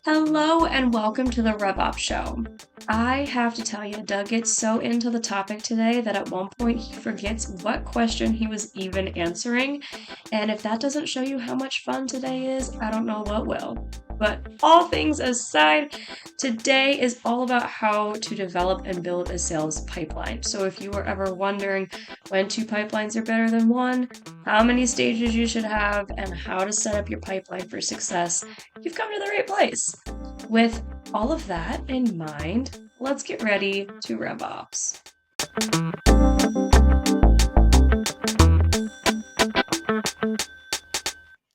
Hello and welcome to the RevOps Show. I have to tell you, Doug gets so into the topic today that at one point he forgets what question he was even answering. And if that doesn't show you how much fun today is, I don't know what will. But all things aside, today is all about how to develop and build a sales pipeline. So if you were ever wondering when two pipelines are better than one, how many stages you should have, and how to set up your pipeline for success, you've come to the right place. With all of that in mind, let's get ready to RevOps.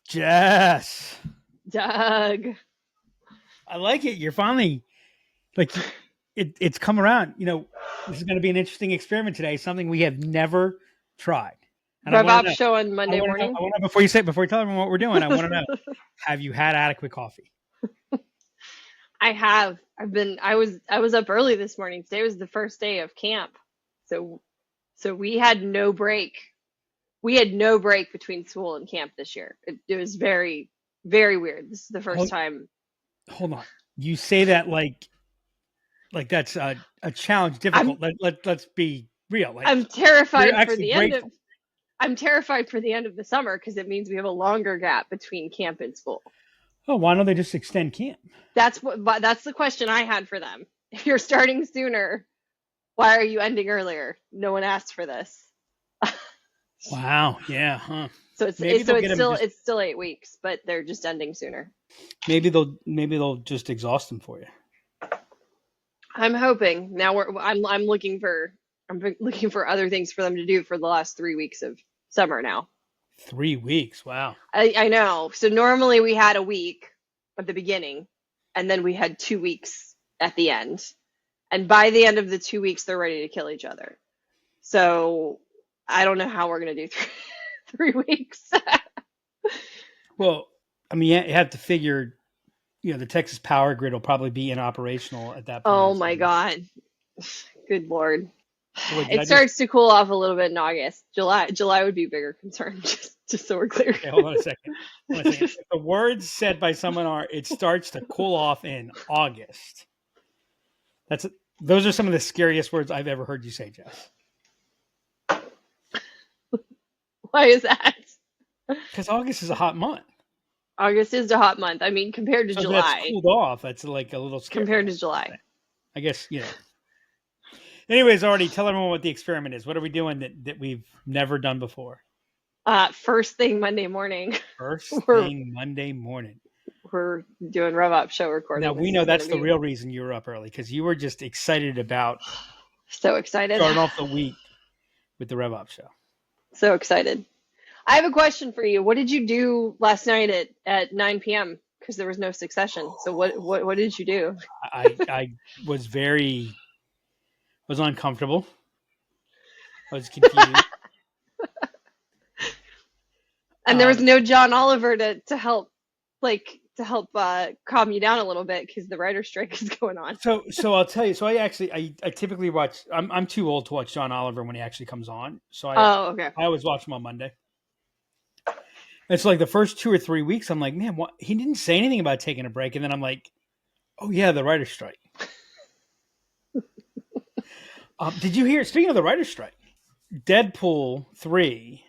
Jess. Doug. I like it. You're finally it's come around. You know, this is going to be an interesting experiment today. Something we have never tried. RevOps Show on Monday morning. Before you tell everyone what we're doing, I want to know: have you had adequate coffee? I have. I was up early this morning. Today was the first day of camp, so we had no break. We had no break between school and camp this year. It was very, very weird. This is the first time. Hold on. You say that like that's a challenge, difficult. Let's be real. I'm terrified for the end of. I'm terrified for the end of the summer because it means we have a longer gap between camp and school. Oh, why don't they just extend camp? That's the question I had for them. If you're starting sooner, why are you ending earlier? No one asked for this. Wow. Yeah. Huh. So it's still 8 weeks, but they're just ending sooner. Maybe they'll just exhaust them for you. I'm hoping. Now I'm looking for other things for them to do for the last 3 weeks of summer now. 3 weeks. Wow. I know. So normally we had a week at the beginning and then we had 2 weeks at the end. And by the end of the 2 weeks, they're ready to kill each other. So I don't know how we're going to do 3 weeks. Well, I mean, you have to figure, the Texas power grid will probably be inoperational at that point. Oh my God. Good Lord. Wait, it starts to cool off a little bit in August. July would be a bigger concern, just so we're clear. Okay, hold on a second. The words said by someone are, it starts to cool off in August. Those are some of the scariest words I've ever heard you say, Jess. Why is that? Because August is a hot month. August is a hot month. I mean, compared to July. That's cooled off. That's like a little scary. Compared to July. I guess, Anyways, already tell everyone what the experiment is. What are we doing that we've never done before? First thing Monday morning. Monday morning. We're doing RevOps Show recording. Now, we know that's the real reason you were up early, because you were just excited about so excited starting off the week with the RevOps Show. So excited. I have a question for you. What did you do last night at 9 p.m.? Because there was no Succession. So what did you do? I was uncomfortable. I was confused. And there was no John Oliver to help calm you down a little bit because the writer's strike is going on. So I'll tell you. So I typically watch. I'm too old to watch John Oliver when he actually comes on. So I always watch him on Monday. It's like the first 2 or 3 weeks, I'm like, man, what? He didn't say anything about taking a break, and then I'm like, oh yeah, the writer's strike. Did you hear? Speaking of the writer's strike, Deadpool 3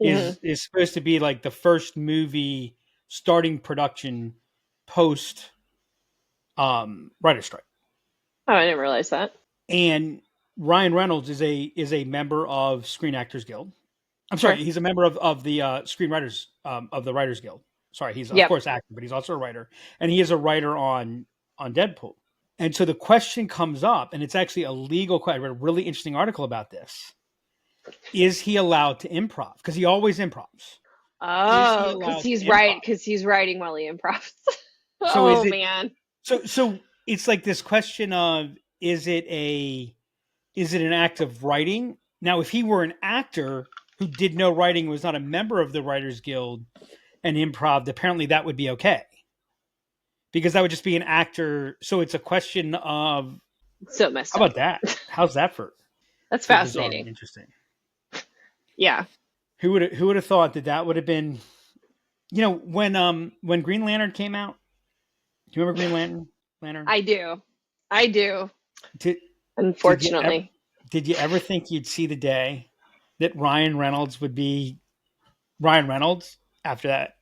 is supposed to be like the first movie starting production post writer's strike. Oh, I didn't realize that. And Ryan Reynolds is a member of Screen Actors Guild. I'm sorry, he's a member of the screenwriters of the Writers Guild. Sorry, he's of course actor, but he's also a writer, and he is a writer on Deadpool. And so the question comes up, and it's actually a legal question. I read a really interesting article about this. Is he allowed to improv? Because he always improvs. Oh, because he's writing while he improvs. Man. So it's like this question of, is it an act of writing? Now, if he were an actor who did no writing, was not a member of the Writers Guild and improv, apparently that would be okay. Because that would just be an actor. So it's a question of, so messed up. How about that? How's that for? That's fascinating. Interesting. Yeah. Who would have thought that would have been, when Green Lantern came out, Do you remember Green Lantern? I do. Did, Unfortunately. Did you ever think you'd see the day that Ryan Reynolds would be Ryan Reynolds after that?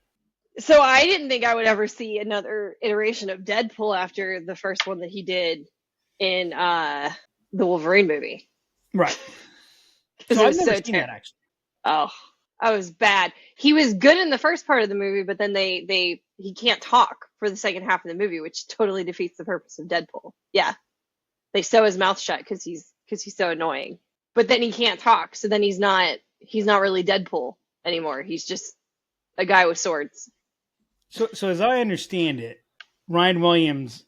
So I didn't think I would ever see another iteration of Deadpool after the first one that he did in the Wolverine movie. Right. So I've never seen that, actually. Oh, that was bad. He was good in the first part of the movie, but then he can't talk for the second half of the movie, which totally defeats the purpose of Deadpool. Yeah. They sew his mouth shut because he's so annoying. But then he can't talk, so then he's not really Deadpool anymore. He's just a guy with swords. So as I understand it, Ryan Reynolds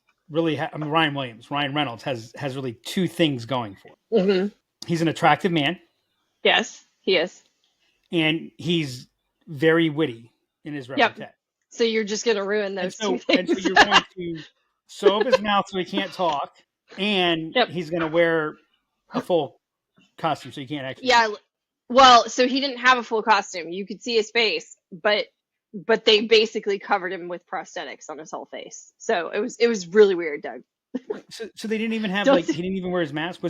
has really two things going for him. Mm-hmm. He's an attractive man. Yes, he is. And he's very witty in his repartee. Yep. So you're just going to ruin those two things. And so you're going to sew up his mouth so he can't talk, and he's going to wear a full costume so you can't actually. Yeah. Well, so he didn't have a full costume. You could see his face, but they basically covered him with prosthetics on his whole face. So it was really weird, Doug. So they didn't even have he didn't even wear his mask.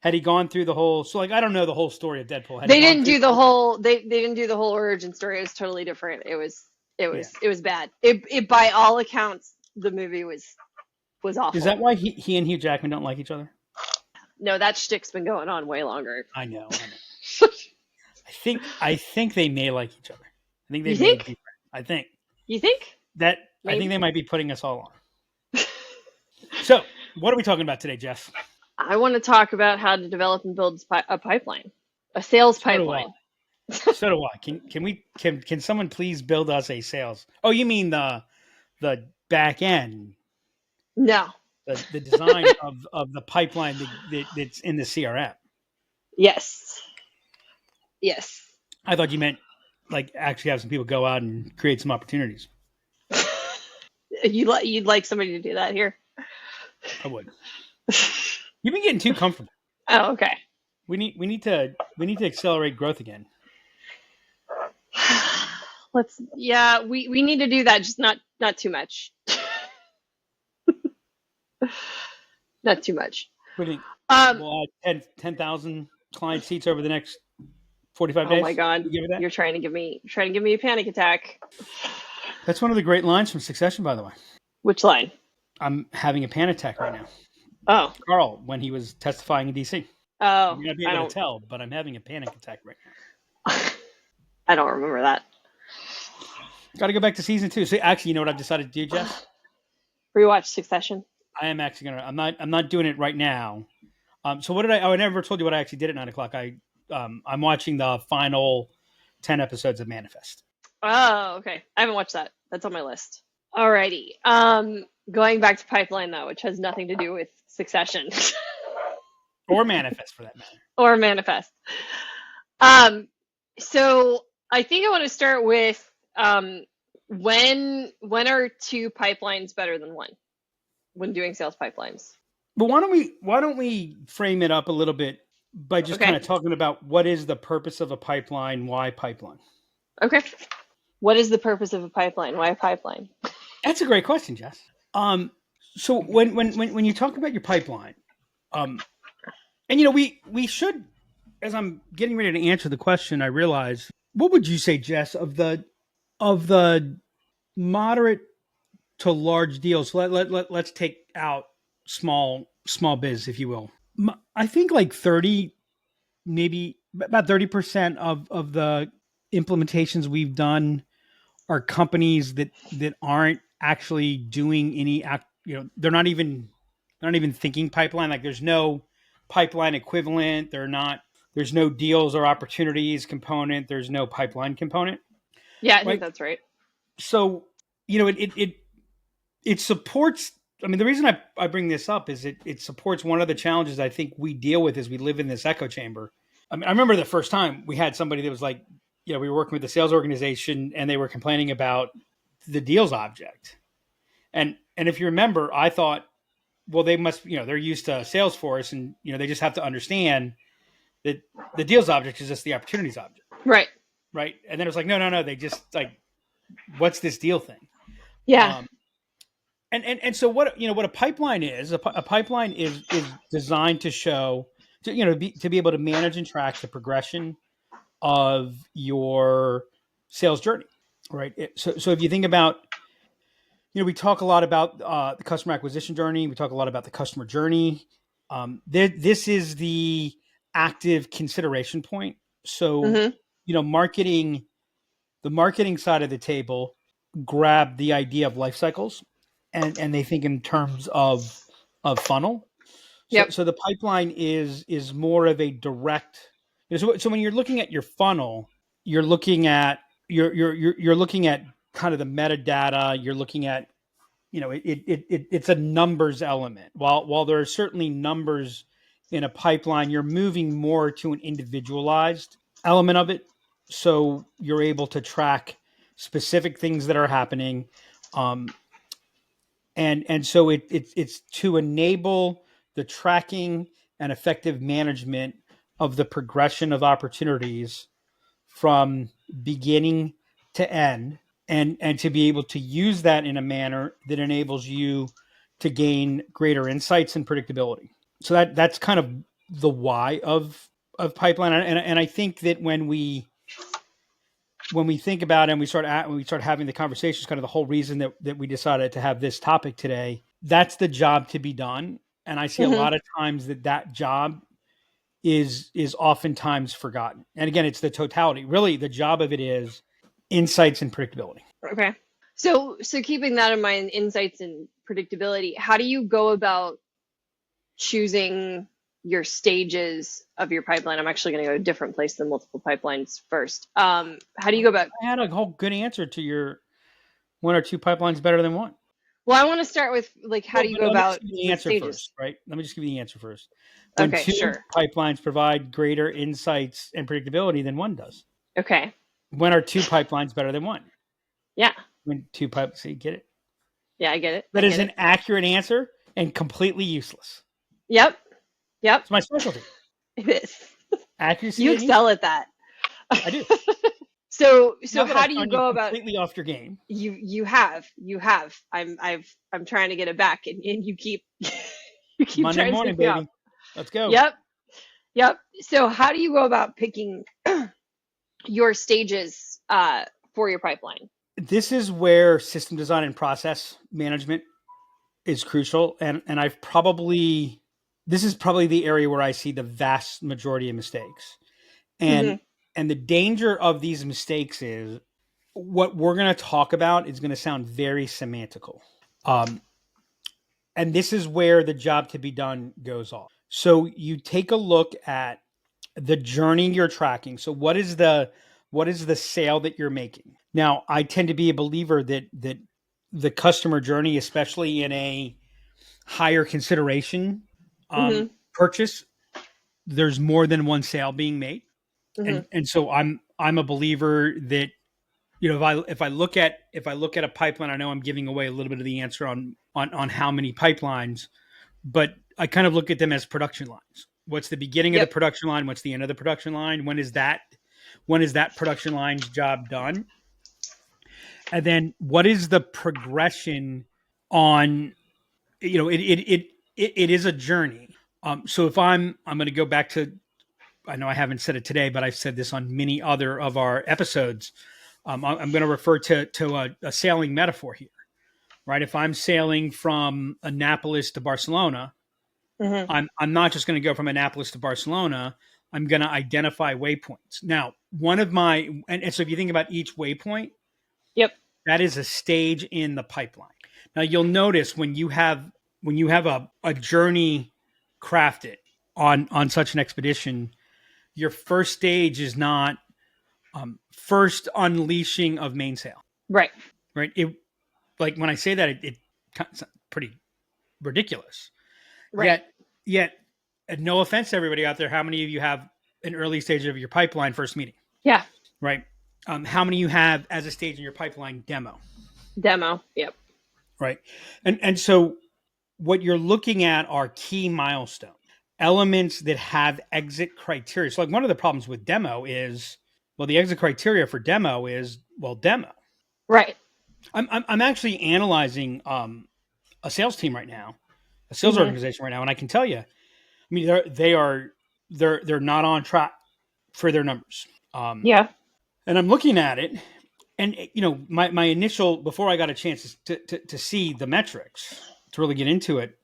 Had he gone through the whole? So I don't know the whole story of Deadpool. They didn't do the whole. They didn't do the whole origin story. It was totally different. It was bad. It by all accounts, the movie was awful. Is that why he and Hugh Jackman don't like each other? No, that shtick's been going on way longer. I know. I think they may like each other. I think they may be friends. I think. You think? Maybe. I think they might be putting us all on. So, what are we talking about today, Jess? I want to talk about how to develop and build a pipeline, a sales pipeline. So do I. Can someone please build us a sales? Oh, you mean the back end? No. The design of the pipeline that's in the CRM. Yes. Yes. I thought you meant like actually have some people go out and create some opportunities. You'd like somebody to do that here? I would. You've been getting too comfortable. Oh, okay. We need to accelerate growth again. We need to do that, just not too much. Not too much. What do you think? We'll add 10,000 client seats over the next 45 days. Oh my God. You're trying to give me a panic attack. That's one of the great lines from Succession, by the way. Which line? I'm having a panic attack right now. Oh. Carl, when he was testifying in DC. Oh. You're not be able to tell, but I'm having a panic attack right now. I don't remember that. Got to go back to season 2. So actually, you know what I've decided to do, Jess? Rewatch Succession. I am actually gonna. I'm not doing it right now. So what did I never told you what I actually did at 9:00. I'm watching the final 10 episodes of Manifest. Oh, okay. I haven't watched that. That's on my list. Alrighty. Going back to Pipeline though, which has nothing to do with Succession. Or Manifest for that matter. Or Manifest. So I think I want to start with when are 2 pipelines better than 1 when doing sales pipelines? But why don't we frame it up a little bit by just kind of talking about what is the purpose of a pipeline, why pipeline? Okay. What is the purpose of a pipeline? Why a pipeline? That's a great question, Jess. So when you talk about your pipeline, and we should, as I'm getting ready to answer the question, I realize, what would you say, Jess, of the moderate to large deals? So let's take out small biz, if you will. I think like 30, maybe about 30% of the implementations we've done are companies that aren't actually doing any, they're not even thinking pipeline. Like there's no pipeline equivalent. There's no deals or opportunities component. There's no pipeline component. Yeah, I think that's right. So, it supports, the reason I bring this up is it supports one of the challenges I think we deal with as we live in this echo chamber. I remember the first time we had somebody that was like, we were working with the sales organization and they were complaining about the deals object. And if you remember, I thought, well, they must, they're used to Salesforce and, they just have to understand that the deals object is just the opportunities object. Right. Right. And then it was like, no. They just like, what's this deal thing? Yeah. And so what a pipeline is, a pipeline is designed to show to be able to manage and track the progression of your sales journey, right? So if you think about, we talk a lot about the customer acquisition journey, we talk a lot about the customer journey. This is the active consideration point. So marketing, the marketing side of the table grab the idea of life cycles, and they think in terms of funnel. So the pipeline is more of a direct. So when you're looking at your funnel, you're looking at you're looking at kind of the metadata. You're looking at it's a numbers element. While there are certainly numbers in a pipeline, you're moving more to an individualized element of it. So you're able to track specific things that are happening. And so it's to enable the tracking and effective management of the progression of opportunities from beginning to end, and to be able to use that in a manner that enables you to gain greater insights and predictability. So that's kind of the why of pipeline. And I think that when we think about it and we start having the conversations, kind of the whole reason that we decided to have this topic today, that's the job to be done. And I see a lot of times that job is oftentimes forgotten. And again, it's the totality. Really, the job of it is insights and predictability. Okay. So keeping that in mind, insights and predictability, how do you go about choosing your stages of your pipeline? I'm actually going to go to a different place than multiple pipelines first. How do you go about? I had a whole good answer to your one or two pipelines better than one. Well, I want to start with how do you go about the answer stages first, right? Let me just give you the answer first. When two pipelines provide greater insights and predictability than one does. Okay. When are two pipelines better than one? Yeah. When two pipelines, so you get it? Yeah, I get it. That is an accurate answer and completely useless. Yep. It's my specialty. It is. Accuracy. You excel at that. I do. So how do you go about completely off your game? You have. I'm trying to get it back, and you keep Monday trying morning, to baby. Let's go. Yep. So how do you go about picking your stages for your pipeline? This is where system design and process management is crucial, and this is probably the area where I see the vast majority of mistakes. And the danger of these mistakes is what we're going to talk about is going to sound very semantical. And this is where the job to be done goes off. So you take a look at the journey you're tracking. So what is the sale that you're making? Now, I tend to be a believer that the customer journey, especially in a higher consideration purchase, there's more than one sale being made. And so I'm a believer that, if I look at a pipeline, I know I'm giving away a little bit of the answer on how many pipelines, but I kind of look at them as production lines. What's the beginning of the production line? What's the end of the production line? When is that production line's job done? And then what is the progression on, it is a journey. So if I'm going to go back to, I know I haven't said it today, but I've said this on many other of our episodes. I'm going to refer to a sailing metaphor here, right? If I'm sailing from Annapolis to Barcelona, I'm not just going to go from Annapolis to Barcelona. I'm going to identify waypoints. Now, and so if you think about each waypoint, that is a stage in the pipeline. Now, you'll notice when you have a journey crafted on such an expedition, your first stage is not first unleashing of mainsail. Right. It, like when I say that, it sounds pretty ridiculous. Right. Yet, no offense to everybody out there, how many of you have an early stage of your pipeline first meeting? Yeah. Right. How many you have as a stage in your pipeline demo? Yep. Right. And so what you're looking at are key milestones, elements that have exit criteria. So like one of the problems with demo is, the exit criteria for demo is, demo. Right. I'm actually analyzing a sales team right now, a sales organization right now, and I can tell you, I mean, they're not on track for their numbers. And I'm looking at it, and my initial, before I got a chance to see the metrics to really get into it,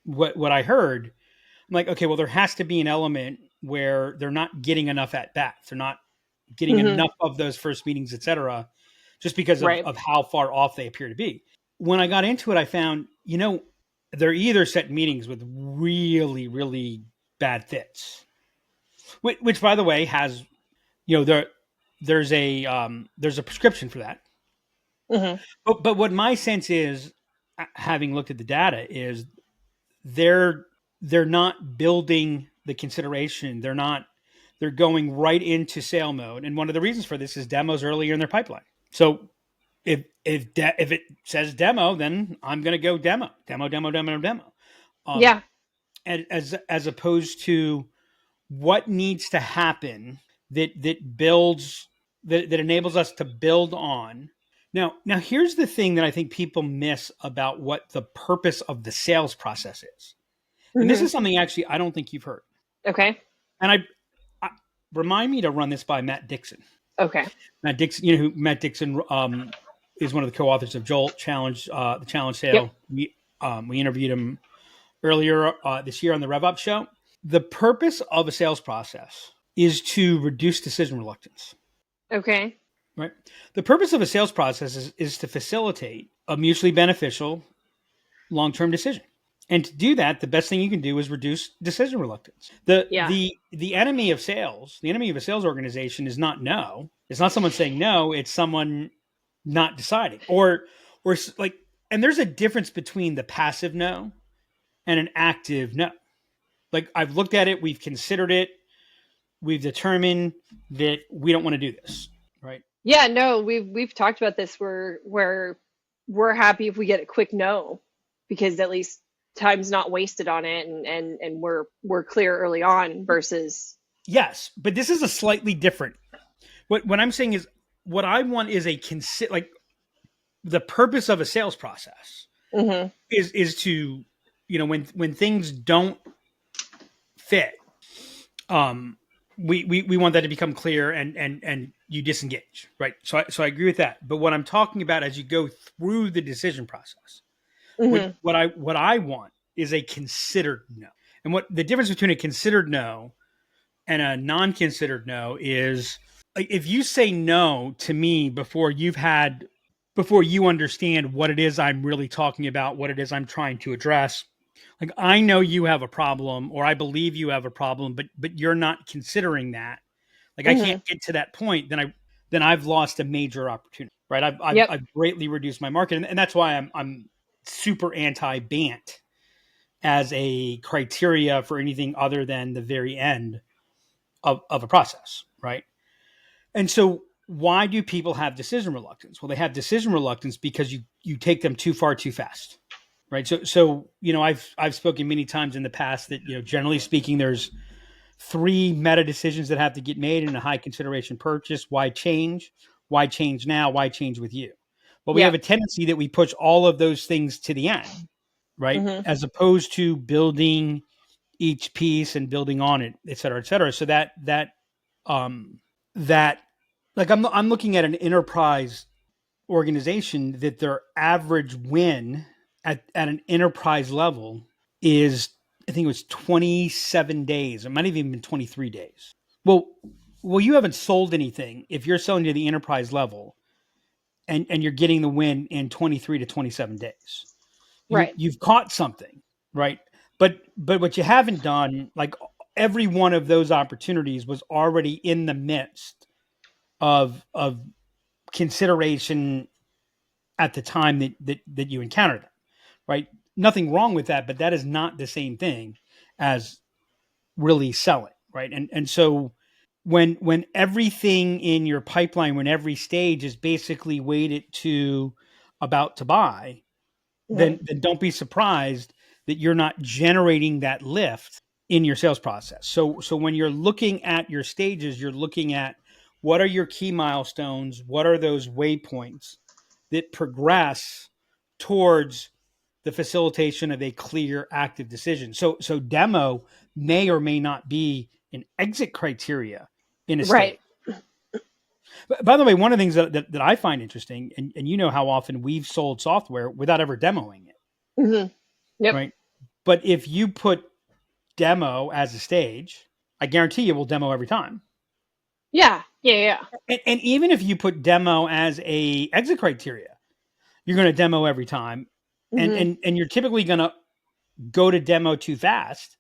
what I heard, I'm like, okay, well, there has to be an element where they're not getting enough at bats, they're not getting enough of those first meetings, et cetera, just because of how far off they appear to be. When I got into it, I found, they're either setting meetings with really, really bad fits, which by the way has, there's a prescription for that. But what my sense is, having looked at the data, is they're not building the consideration. They're going right into sale mode. And one of the reasons for this is demos earlier in their pipeline. So if it says demo, then I'm going to go demo. As opposed to what needs to happen that builds, that enables us to build on. Now here's the thing that I think people miss about what the purpose of the sales process is. And this is something actually I don't think you've heard. Okay. And I remind me to run this by Matt Dixon. Okay. Matt Dixon, Matt Dixon is one of the co-authors of Jolt Challenge, the Challenge Sale. Yep. We interviewed him earlier this year on the RevOps Show. The purpose of a sales process is to reduce decision reluctance. Okay. Right. The purpose of a sales process is to facilitate a mutually beneficial long-term decision. And to do that, the best thing you can do is reduce decision reluctance. The enemy of sales, the enemy of a sales organization is not no. It's not someone saying no. It's someone not deciding, or like. And there's a difference between the passive no and an active no. Like, I've looked at it, we've considered it, we've determined that we don't want to do this, right? Yeah, no, we've talked about this where we're happy if we get a quick no, because at least time's not wasted on it, and we're clear early on versus. Yes, but this is a slightly different. What I'm saying is, what I want is like the purpose of a sales process is to, when things don't fit, we want that to become clear and you disengage, right? So I agree with that. But what I'm talking about as you go through the decision process, what I want is a considered no. And what the difference between a considered no and a non-considered no is, like, if you say no to me before you understand what it is I'm really talking about, what it is I'm trying to address. Like, I know you have a problem, or I believe you have a problem, but you're not considering that. Like, I can't get to that point. Then I've lost a major opportunity, right? I've greatly reduced my market, and that's why I'm super anti-BANT as a criteria for anything other than the very end of a process, right? And so, why do people have decision reluctance? Well, they have decision reluctance because you take them too far too fast, right? So I've spoken many times in the past that, generally speaking, there's 3 meta decisions that have to get made in a high consideration purchase. Why change? Why change now? Why change with you? Well, we have a tendency that we push all of those things to the end, right? As opposed to building each piece and building on it, et cetera, et cetera. So that like, I'm looking at an enterprise organization that their average win at an enterprise level is, I think it was 27 days. It might have even been 23 days. Well, you haven't sold anything if you're selling to the enterprise level and you're getting the win in 23 to 27 days. Right. You've caught something, right? But what you haven't done, like, every one of those opportunities was already in the midst of consideration at the time that you encountered them, right? Nothing wrong with that, but that is not the same thing as really selling, right? And so when everything in your pipeline, when every stage is basically weighted to about to buy, then don't be surprised that you're not generating that lift in your sales process. So when you're looking at your stages, you're looking at, what are your key milestones? What are those waypoints that progress towards the facilitation of a clear active decision. So demo may or may not be an exit criteria in a state. By the way, one of the things that I find interesting, and you know how often we've sold software without ever demoing it. Mm-hmm. Yep. Right. But if you put demo as a stage, I guarantee you will demo every time. Yeah. And even if you put demo as a exit criteria, you're going to demo every time. Mm-hmm. And you're typically going to go to demo too fast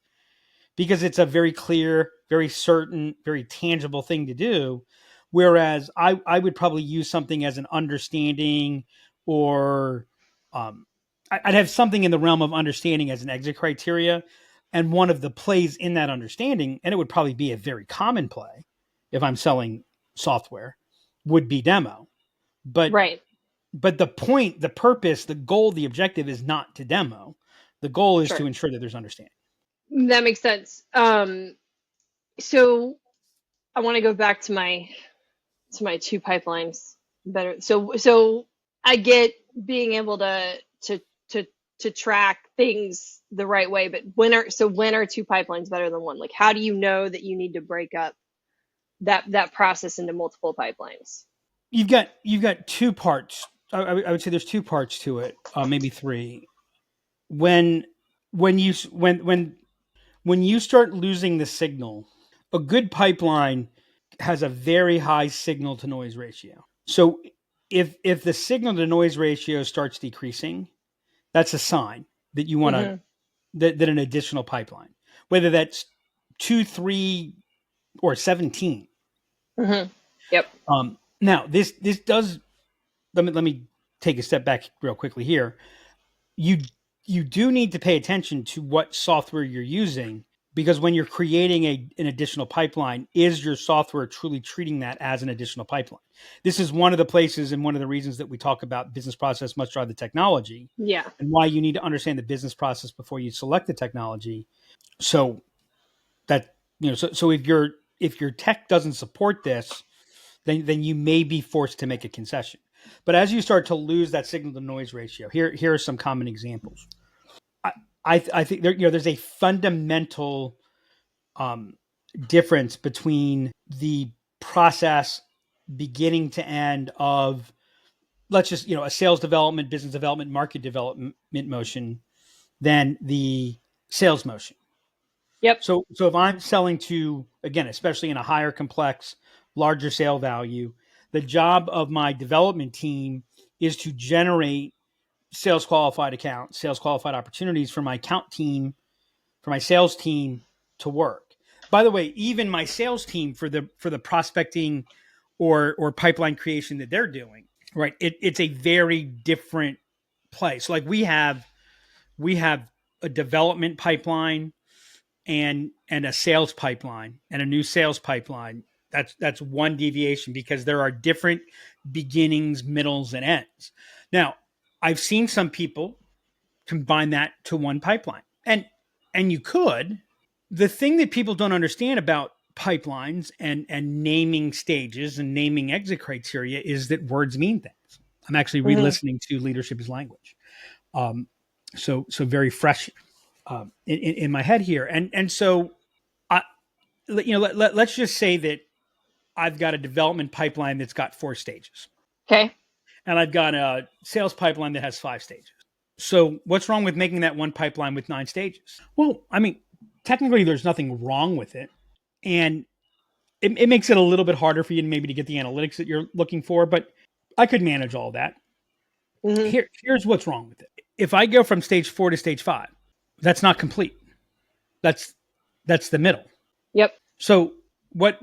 because it's a very clear, very certain, very tangible thing to do. Whereas I would probably use something as an understanding, or I'd have something in the realm of understanding as an exit criteria. And one of the plays in that understanding, and it would probably be a very common play if I'm selling software, would be demo. But the point, the purpose, the goal, the objective is not to demo. The goal is to ensure that there's understanding. That makes sense. So I want to go back to my 2 pipelines better. So I get being able to track things the right way, but when are 2 pipelines better than one? Like, how do you know that you need to break up that process into multiple pipelines? You've got 2 parts. I would say there's 2 parts to it, maybe 3. When you start losing the signal, a good pipeline has a very high signal to noise ratio. So if the signal to noise ratio starts decreasing, that's a sign that you want to that an additional pipeline, whether that's 2, 3, or 17. Mm-hmm. Yep. Now this does. Let me take a step back real quickly here. You do need to pay attention to what software you're using, because when you're creating an additional pipeline, is your software truly treating that as an additional pipeline? This is one of the places and one of the reasons that we talk about business process must drive the technology. Yeah. And why you need to understand the business process before you select the technology. So that, so if your tech doesn't support this, then you may be forced to make a concession. But as you start to lose that signal to noise ratio, here are some common examples. I think there's a fundamental difference between the process beginning to end of, let's just, a sales development, business development, market development motion than the sales motion. Yep. So if I'm selling to, again, especially in a higher complex, larger sale value, the job of my development team is to generate sales qualified accounts, sales qualified opportunities for my account team, for my sales team to work. By the way, even my sales team for the prospecting or pipeline creation that they're doing, right? It's a very different place. So like we have a development pipeline and a sales pipeline and a new sales pipeline. That's one deviation, because there are different beginnings, middles, and ends. Now, I've seen some people combine that to one pipeline, and you could. The thing that people don't understand about pipelines and naming stages and naming exit criteria is that words mean things. I'm actually re-listening to Leadership is Language, so very fresh in my head here, and so let's just say that I've got a development pipeline that's got 4 stages. Okay. And I've got a sales pipeline that has 5 stages. So what's wrong with making that one pipeline with 9 stages? Well, I mean, technically there's nothing wrong with it. And it makes it a little bit harder for you maybe to get the analytics that you're looking for, but I could manage all that. Mm-hmm. Here's what's wrong with it. If I go from stage 4 to stage 5, that's not complete. That's the middle. Yep. So what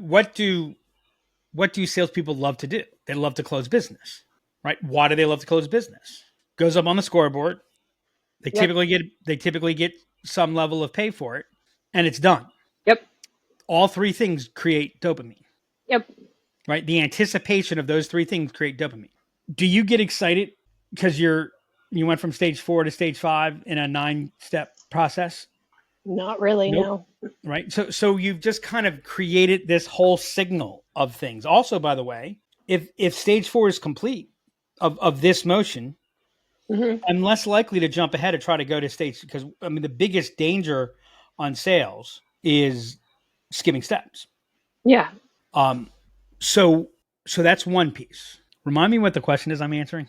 do salespeople love to do? They love to close business, right? Why do they love to close business? Goes up on the scoreboard. They typically get some level of pay for it, and it's done. Yep. All 3 things create dopamine. Yep. Right? The anticipation of those 3 things create dopamine. Do you get excited because you went from stage 4 to stage 5 in a 9-step process? Not really, nope. No. Right? So you've just kind of created this whole signal of things. Also, by the way, if stage 4 is complete of this motion, I'm less likely to jump ahead and try to go to stage, because I mean the biggest danger on sales is skipping steps. Yeah. So that's one piece. Remind me what the question is I'm answering.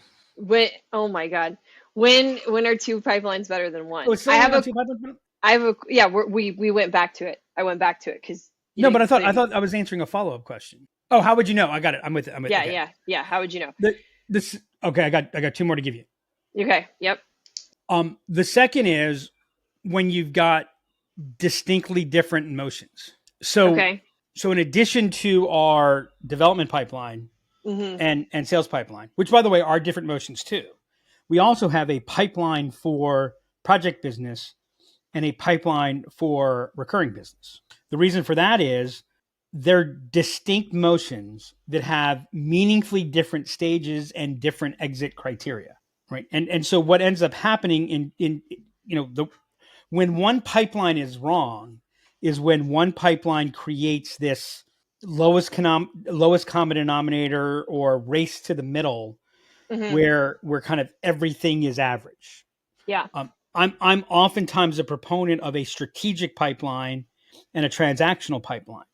Oh my God. When are two pipelines better than one? Oh, it's still only on two pipelines? Yeah, we went back to it. I went back to it because no, but I thought I was answering a follow-up question. Oh, how would you know? I got it. I'm with it. Yeah, okay. yeah. How would you know? Okay, I got two more to give you. Okay. Yep. The second is when you've got distinctly different emotions. So in addition to our development pipeline and sales pipeline, which by the way are different motions too, we also have a pipeline for project business and a pipeline for recurring business. The reason for that is they're distinct motions that have meaningfully different stages and different exit criteria, right? And so what ends up happening in when one pipeline is wrong is when one pipeline creates this lowest common denominator or race to the middle, where kind of everything is average. Yeah. I'm oftentimes a proponent of a strategic pipeline and a transactional pipeline.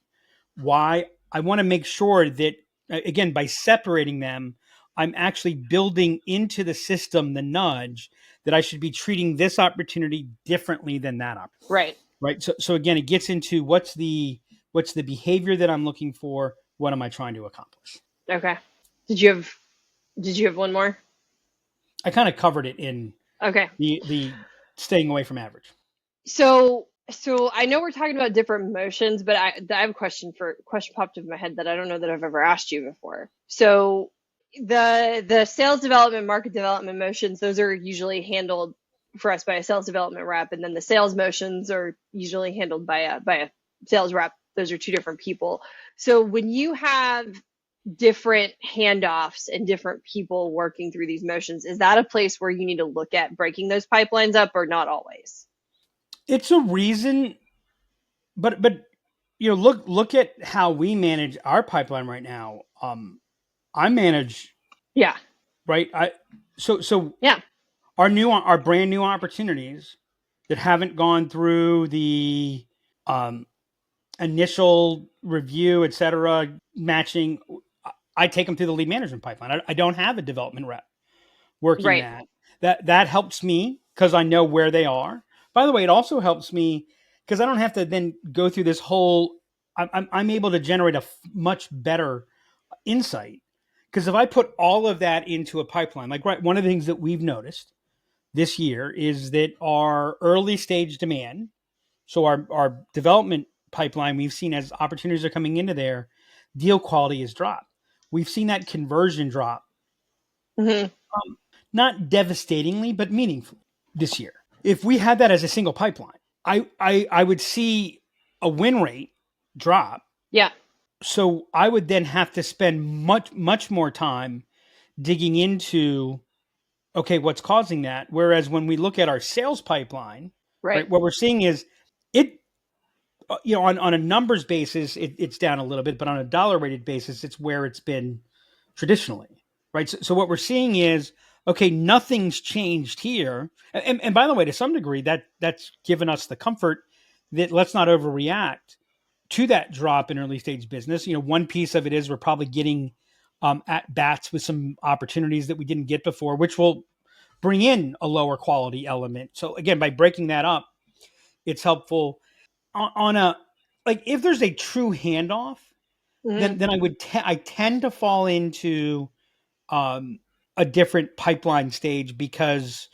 Why? I want to make sure that, again, by separating them, I'm actually building into the system the nudge that I should be treating this opportunity differently than that opportunity. Right. So again, it gets into what's the behavior that I'm looking for. What am I trying to accomplish? Okay. Did you have one more? I kind of covered it in the staying away from average. So I know we're talking about different motions, but I have a question popped into my head that I don't know that I've ever asked you before. So the sales development, market development motions, those are usually handled for us by a sales development rep, and then the sales motions are usually handled by a sales rep. Those are two different people. So when you have different handoffs and different people working through these motions, is that a place where you need to look at breaking those pipelines up, or not always? It's a reason, but look at how we manage our pipeline right now. I manage, right. Our brand new opportunities that haven't gone through the initial review, et cetera, matching. I take them through the lead management pipeline. I don't have a development rep working that helps me because I know where they are. By the way, it also helps me because I don't have to then go through this whole. I'm able to generate a much better insight, because if I put all of that into a pipeline, one of the things that we've noticed this year is that our early stage demand, so our development pipeline, we've seen as opportunities are coming into there, deal quality has dropped. We've seen that conversion drop, not devastatingly, but meaningfully this year. If we had that as a single pipeline, I would see a win rate drop. Yeah. So I would then have to spend much more time digging into, okay, what's causing that? Whereas when we look at our sales pipeline, right, what we're seeing is it, on a numbers basis, it's down a little bit, but on a dollar weighted basis, it's where it's been traditionally, right? So what we're seeing is, okay, nothing's changed here. And by the way, to some degree, that's given us the comfort that let's not overreact to that drop in early stage business. One piece of it is we're probably getting at bats with some opportunities that we didn't get before, which will bring in a lower quality element. So again, by breaking that up, it's helpful. If there's a true handoff, then I tend to fall into a different pipeline stage, because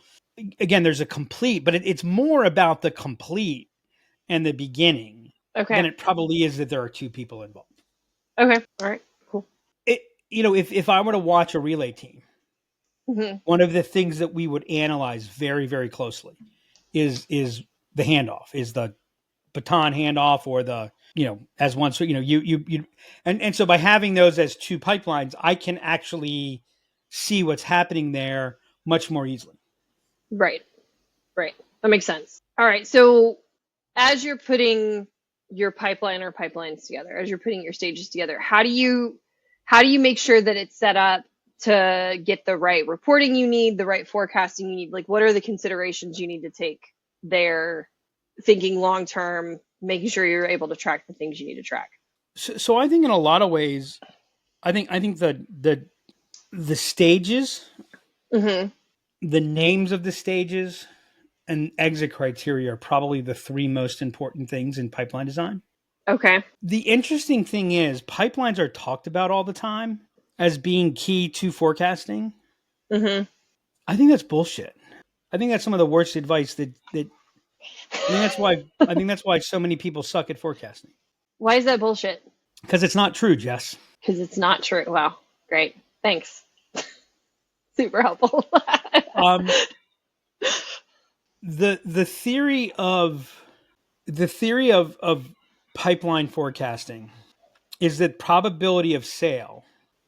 again, there's a complete, but it's more about the complete and the beginning than it probably is that there are two people involved. Okay. All right. Cool. If I were to watch a relay team, one of the things that we would analyze very, very closely is the handoff, is the baton handoff, or the, as one. So, and so by having those as two pipelines, I can actually see what's happening there much more easily. Right. That makes sense. All right. So as you're putting your pipeline or pipelines together, as you're putting your stages together, how do you make sure that it's set up to get the right reporting you need, the right forecasting you need? Like, what are the considerations you need to take there, thinking long term, making sure you're able to track the things you need to track? So I think in a lot of ways, I think the stages, Mm-hmm. the names of the stages, and exit criteria are probably the three most important things in pipeline design. Okay. The interesting thing is pipelines are talked about all the time as being key to forecasting. Mm-hmm. I think that's bullshit. I think that's some of the worst advice that I think that's why so many people suck at forecasting. Why is that bullshit? Because it's not true, Jess. Because it's not true. Wow. Great. Thanks. Super helpful. The theory of pipeline forecasting is that probability of sale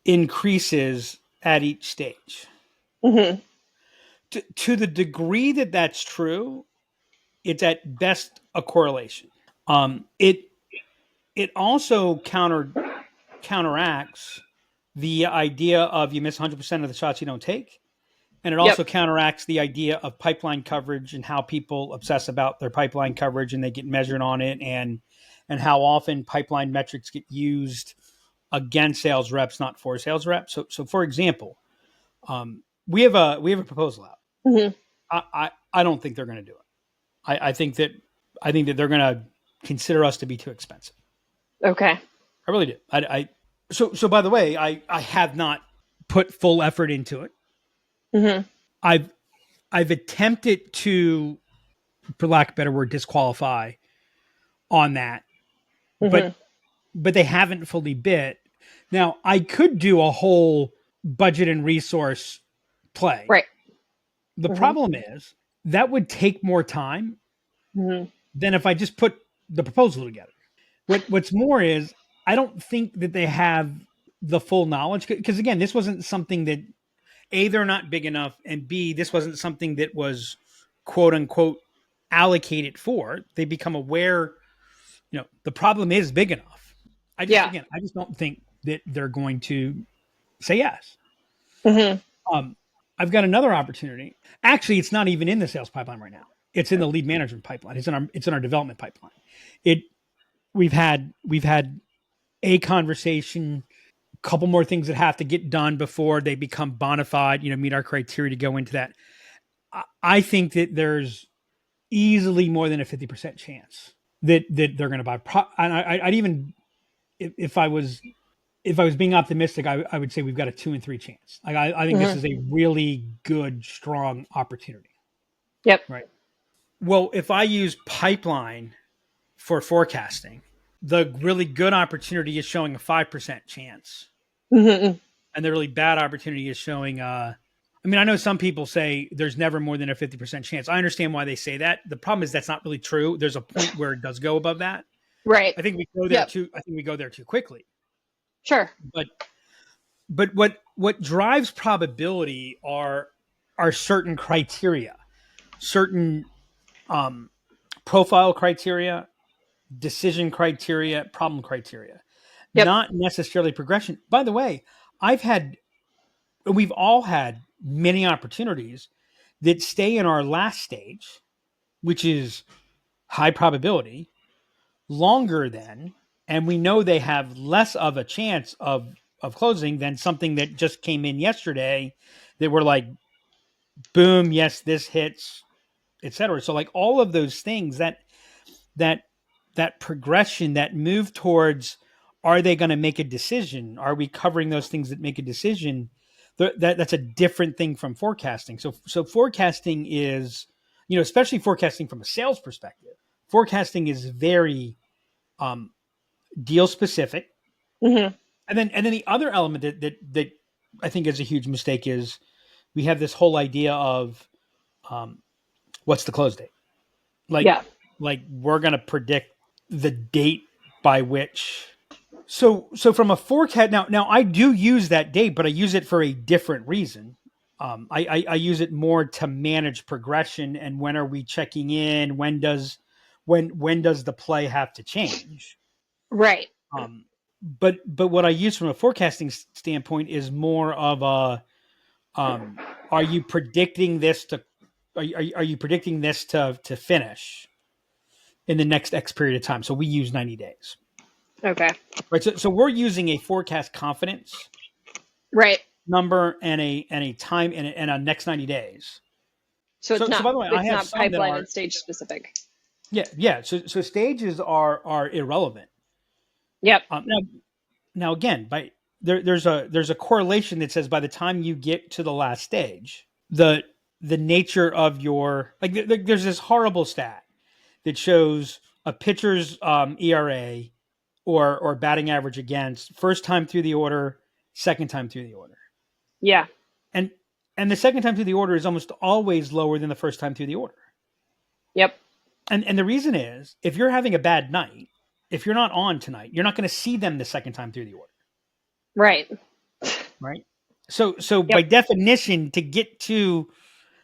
increases at each stage. Mm-hmm. To the degree that that's true, it's at best a correlation. It also counteracts the idea of you miss 100% of the shots you don't take. And it also counteracts the idea of pipeline coverage and how people obsess about their pipeline coverage and they get measured on it, and how often pipeline metrics get used against sales reps, not for sales reps. So for example, we have a proposal out. Mm-hmm. I don't think they're going to do it. I think that they're going to consider us to be too expensive. Okay. I really do. So by the way, I have not put full effort into it. Mm-hmm. I've attempted to, for lack of a better word, disqualify on that, Mm-hmm. but they haven't fully bit. Now I could do a whole budget and resource play. Right. The Mm-hmm. problem is that would take more time Mm-hmm. than if I just put the proposal together. What's more is I don't think that they have the full knowledge, because again, this wasn't something that A, they're not big enough, and B, this wasn't something that was quote unquote allocated for. They become aware, the problem is big enough. I just don't think that they're going to say yes. Mm-hmm. I've got another opportunity. Actually, it's not even in the sales pipeline right now. It's in the lead management pipeline. It's in our development pipeline. We've had a conversation, a couple more things that have to get done before they become bona fide, meet our criteria to go into that. I think that there's easily more than a 50% chance that they're going to buy. And I'd even, if I was being optimistic, I would say we've got a 2 in 3 chance. Like I think this is a really good, strong opportunity. Yep. Right. Well, if I use pipeline for forecasting, the really good opportunity is showing a 5% chance. Mm-hmm. And the really bad opportunity is showing, I know some people say there's never more than a 50% chance. I understand why they say that. The problem is that's not really true. There's a point where it does go above that. Right. I think we go there too quickly. Sure. But what drives probability are certain criteria, certain profile criteria, decision criteria, problem criteria, not necessarily progression. By the way, we've all had many opportunities that stay in our last stage, which is high probability, longer than, and we know they have less of a chance of closing than something that just came in yesterday that we're like, boom, yes, this hits, etc. So like all of those things, that progression, that move towards, are they going to make a decision? Are we covering those things that make a decision? That's a different thing from forecasting. So forecasting is, especially forecasting from a sales perspective, forecasting is very deal specific. Mm-hmm. And then the other element that I think is a huge mistake is we have this whole idea of what's the close date? Like we're going to predict the date by which. So from a forecast, now I do use that date, but I use it for a different reason. I use it more to manage progression and when are we checking in? When does the play have to change? Right. but what I use from a forecasting standpoint is more of a, are you predicting this to finish in the next X period of time? So we use 90 days. Okay. Right. So we're using a forecast confidence number and a time and a next 90 days. So it's not, by the way, I have not some pipeline and stage specific. Yeah. So stages are irrelevant. Yep. Now again, there's a correlation that says by the time you get to the last stage, the nature of your, like, there's this horrible stat that shows a pitcher's ERA or batting average against first time through the order, second time through the order. Yeah. And the second time through the order is almost always lower than the first time through the order. Yep. And the reason is, if you're having a bad night, if you're not on tonight, you're not going to see them the second time through the order. Right. So by definition, to get to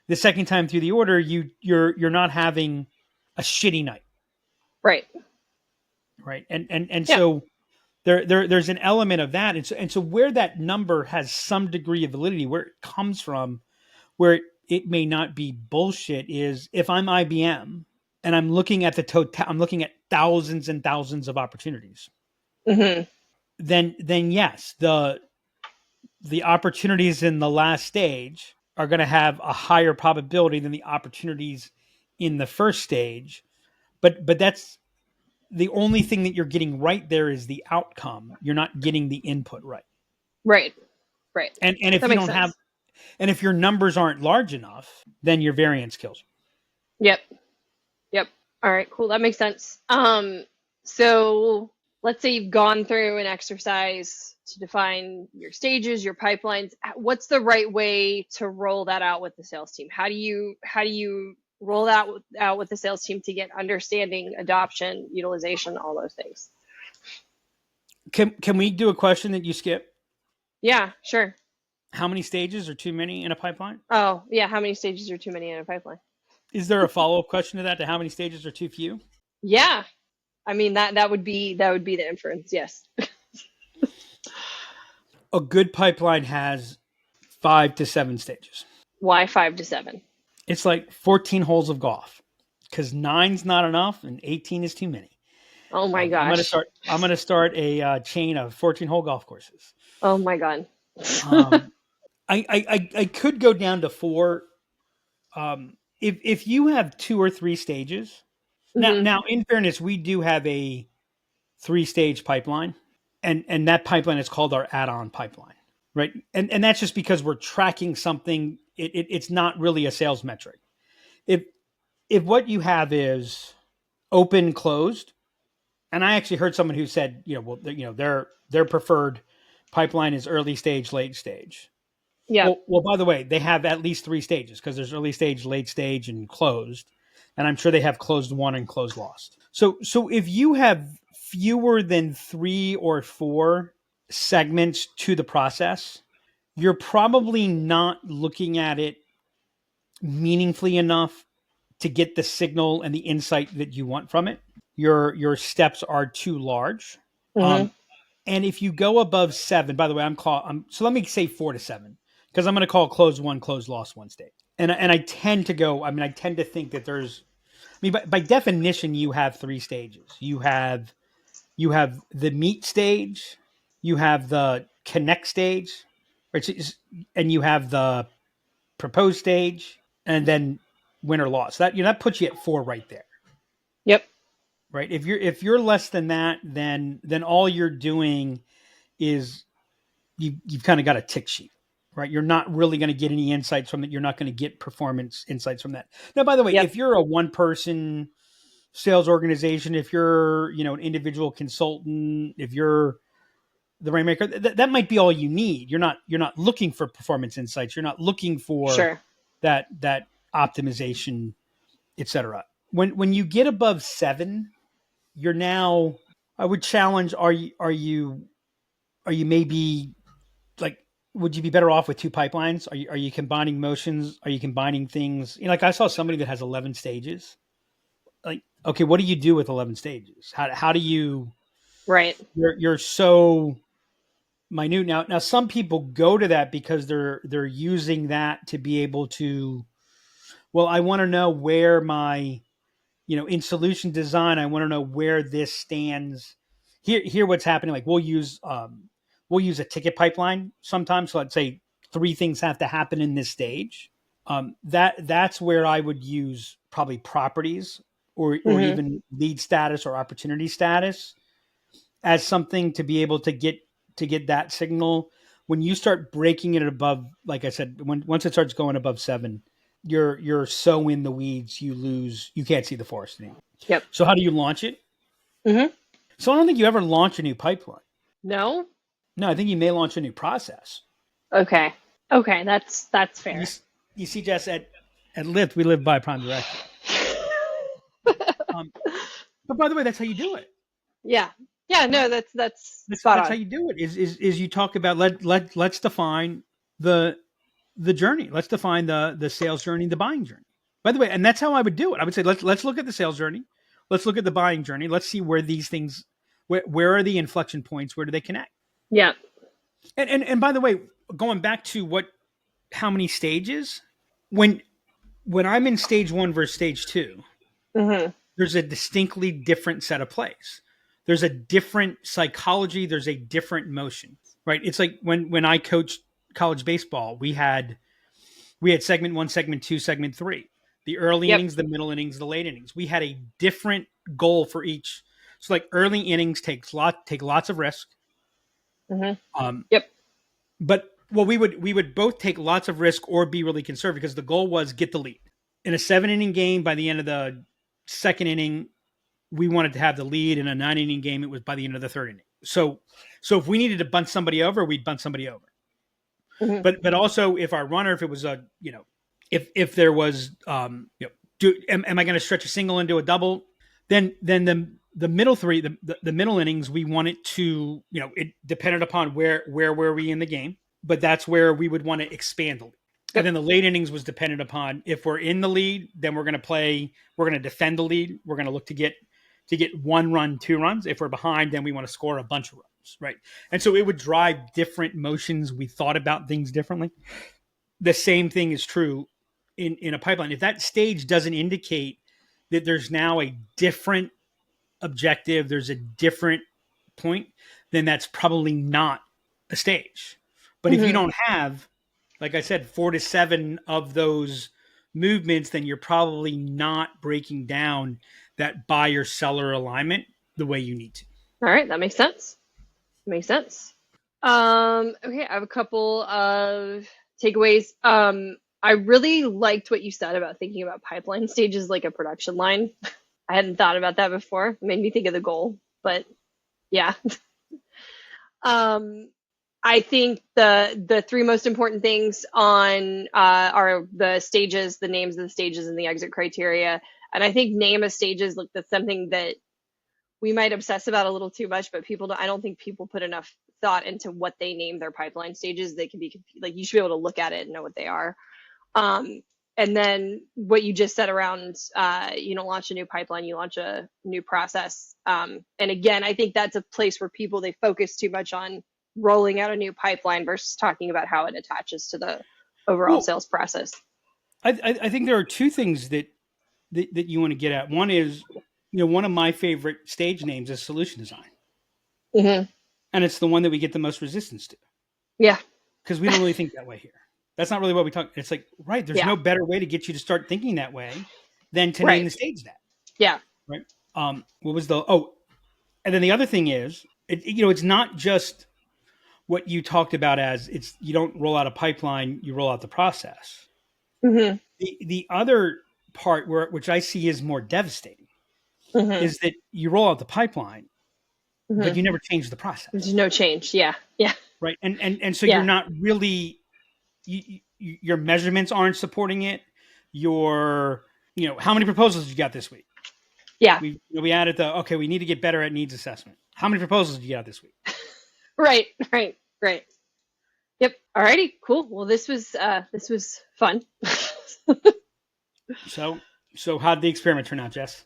the second time through the order, you're not having a shitty night. Right. And so there's an element of that. And so where that number has some degree of validity, where it comes from, where it may not be bullshit, is if I'm IBM and I'm looking at I'm looking at thousands and thousands of opportunities, then yes, the opportunities in the last stage are going to have a higher probability than the opportunities in the first stage. But that's the only thing that you're getting right there is the outcome. You're not getting the input right. Right. And if you don't have, and if your numbers aren't large enough, then your variance kills you. Yep. All right, cool. That makes sense. So let's say you've gone through an exercise to define your stages, your pipelines. What's the right way to roll that out with the sales team? How do you roll that out with the sales team to get understanding, adoption, utilization, all those things? Can we do a question that you skip? Yeah, sure. How many stages are too many in a pipeline? Oh, yeah. How many stages are too many in a pipeline? Is there a follow-up question to that, to how many stages are too few? Yeah. I mean, that would be the inference. Yes. A good pipeline has 5 to 7 stages. Why 5 to 7? It's like 14 holes of golf, because 9's not enough and 18 is too many. Oh my gosh. I'm going to start a chain of 14-hole golf courses. Oh my God. I could go down to 4. If you have 2 or 3 stages, now in fairness, we do have a 3-stage pipeline, and that pipeline is called our add-on pipeline, right? And that's just because we're tracking something. It's not really a sales metric. If what you have is open, closed, and I actually heard someone who said, their preferred pipeline is early stage, late stage. Yeah. Well, by the way, they have at least 3 stages, because there's early stage, late stage, and closed. And I'm sure they have closed won and closed lost. So if you have fewer than 3 or 4 segments to the process, you're probably not looking at it meaningfully enough to get the signal and the insight that you want from it. Your steps are too large. And if you go above 7, by the way, so let me say 4 to 7. Because I'm going to call closed won, closed lost 1 stage. And I tend to think that by definition, you have 3 stages. You have the meet stage, you have the connect stage, and you have the propose stage, and then win or loss. That puts you at 4 right there. Yep. Right. If you're less than that, then all you're doing is you've kind of got a tick sheet. Right. You're not really going to get any insights from it. You're not going to get performance insights from that. Now, by the way, if you're a 1-person sales organization, if you're, an individual consultant, if you're the rainmaker, that might be all you need. You're not looking for performance insights. You're not looking for that optimization, et cetera. When you get above 7, you're now, I would challenge, are you maybe, like, would you be better off with 2 pipelines? Are you combining motions? Are you combining things? Like, I saw somebody that has 11 stages. Like, okay, what do you do with 11 stages? How do you Right. You're so minute. Now some people go to that because they're using that to be able to, well, I want to know where my, in solution design, I want to know where this stands. Here what's happening. Like we'll use a ticket pipeline sometimes. So let's say 3 things have to happen in this stage. That's where I would use probably properties or even lead status or opportunity status as something to be able to get that signal. When you start breaking it above, like I said, once it starts going above 7, you're so in the weeds, you can't see the forest anymore. Yep. So how do you launch it? So I don't think you ever launch a new pipeline. No, I think you may launch a new process. Okay, that's fair. You see, Jess, at Lyft, we live by Prime Directive. But by the way, that's how you do it. Yeah. No, that's spot on. How you do it. Is you talk about let's define the journey. Let's define the sales journey, the buying journey. By the way, and that's how I would do it. I would say let's look at the sales journey. Let's look at the buying journey. Let's see where these things, where are the inflection points? Where do they connect? Yeah. And by the way, going back to how many stages, when I'm in stage 1 versus stage 2, there's a distinctly different set of plays. There's a different psychology. There's a different motion, right? It's like when I coached college baseball, we had segment 1, segment 2, segment 3, the early innings, the middle innings, the late innings. We had a different goal for each. So like early innings take lots of risk. But we would both take lots of risk or be really conservative because the goal was get the lead. In a 7-inning game, by the end of the 2nd inning, we wanted to have the lead. In a 9-inning game, it was by the end of the 3rd inning. So if we needed to bunt somebody over, we'd bunt somebody over. But also if our runner, if it was if there was am I going to stretch a single into a double? Then the middle 3, the middle innings, we wanted to, it depended upon where were we in the game, but that's where we would want to expand the lead. And then the late innings was dependent upon if we're in the lead, then we're going to defend the lead. We're going to look to get 1 run, 2 runs. If we're behind, then we want to score a bunch of runs, right? And so it would drive different motions. We thought about things differently. The same thing is true in a pipeline. If that stage doesn't indicate that there's now a different objective, there's a different point, then that's probably not a stage. But if you don't have, like I said, 4 to 7 of those movements, then you're probably not breaking down that buyer seller alignment the way you need to. All right, that makes sense. Okay, I have a couple of takeaways. I really liked what you said about thinking about pipeline stages like a production line. I hadn't thought about that before. It made me think of the goal, but yeah. I think the 3 most important things on are the stages, the names of the stages, and the exit criteria. And I think name of stages, like that's something that we might obsess about a little too much, but I don't think people put enough thought into what they name their pipeline stages. They can be like, you should be able to look at it and know what they are. And then what you just said around, you don't launch a new pipeline, you launch a new process. And again, I think that's a place where they focus too much on rolling out a new pipeline versus talking about how it attaches to the overall sales process. I think there are 2 things that you want to get at. One is, one of my favorite stage names is solution design. And it's the one that we get the most resistance to. Yeah. Because we don't really think that way here. That's not really what we talk. It's like, right, there's no better way to get you to start thinking that way than to name the stage that. Yeah. Right. What was and then the other thing is, it's not just what you talked about as you don't roll out a pipeline, you roll out the process. The other part which I see is more devastating is that you roll out the pipeline, but you never change the process. There's no change. Yeah. Yeah. Right. And so you're not really, your measurements aren't supporting it. How many proposals you got this week? Yeah. We added we need to get better at needs assessment. How many proposals did you get this week? Right. Yep. Alrighty. Cool. Well, this was fun. So how did the experiment turn out, Jess?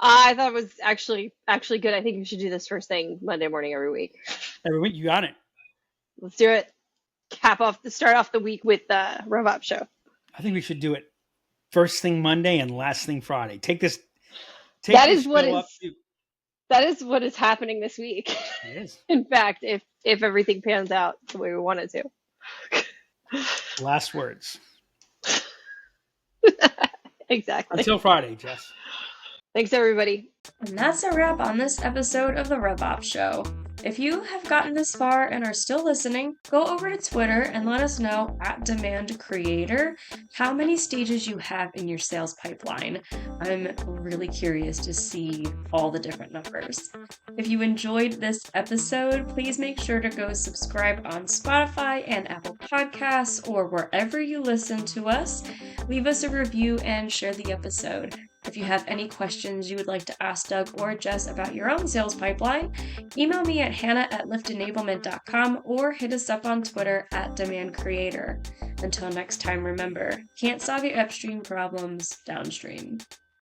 I thought it was actually good. I think we should do this first thing Monday morning every week. Every week, you got it. Let's do it. Start off the week with the RevOps Show. I think we should do it first thing Monday and last thing Friday. That is what is happening this week. It is. In fact, if everything pans out the way we want it to. Last words. Exactly. Until Friday, Jess. Thanks, everybody. And that's a wrap on this episode of the RevOps Show. If you have gotten this far and are still listening, go over to Twitter and let us know @DemandCreator how many stages you have in your sales pipeline. I'm really curious to see all the different numbers. If you enjoyed this episode, please make sure to go subscribe on Spotify and Apple Podcasts or wherever you listen to us. Leave us a review and share the episode. If you have any questions you would like to ask Doug or Jess about your own sales pipeline, email me at hannah@liftenablement.com or hit us up on Twitter @DemandCreator. Until next time, remember, can't solve your upstream problems downstream.